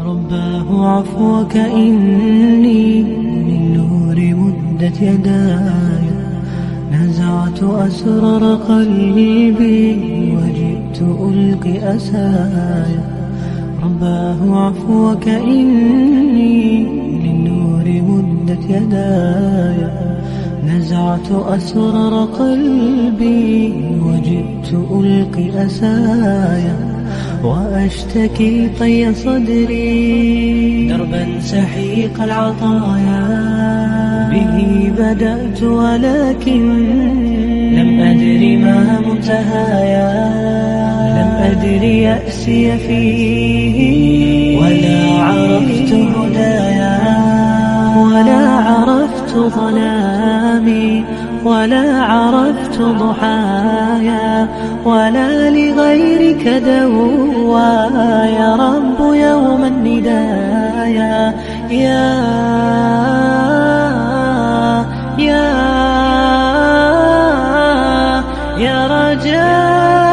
رباه عفوك إني للنور مدت يداي، نزعت أسرار قلبي وجئت ألقي أساي. رباه عفوك إني للنور مدت يداي، نزعت أسرار قلبي وجئت ألقي أسايا، وأشتكي طي صدري دربا سحيق العطايا. به بدأت ولكن لم أدر ما منتهايا، لم أدر يأسي فيه ولا عرفت هدايا، ولا عرفت ظلامي ولا عرفت ضحايا، ولا لغيرك دوايا. رب يوم الندايا يا رجاء